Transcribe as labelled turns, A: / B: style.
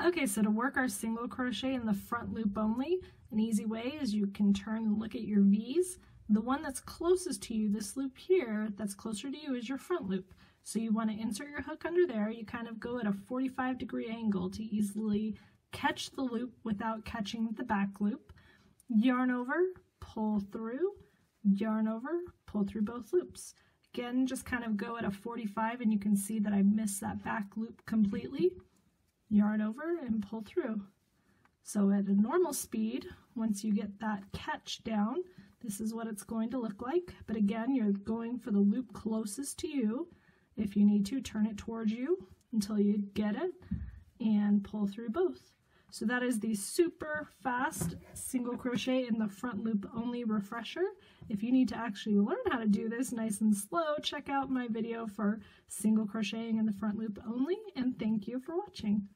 A: Okay, so to work our single crochet in the front loop only, an easy way is you can turn and look at your V's. The one that's closest to you, this loop here, that's closer to you is your front loop. So you want to insert your hook under there. You kind of go at a 45-degree angle to easily catch the loop without catching the back loop. Yarn over, pull through, yarn over, pull through both loops. Again, just kind of go at a 45 and you can see that I missed that back loop completely. Yarn over and pull through. So at a normal speed, once you get that catch down, this is what it's going to look like. But again, you're going for the loop closest to you. If you need to, turn it towards you until you get it and pull through both. So that is the super fast single crochet in the front loop only refresher. If you need to actually learn how to do this nice and slow, check out my video for single crocheting in the front loop only, and thank you for watching.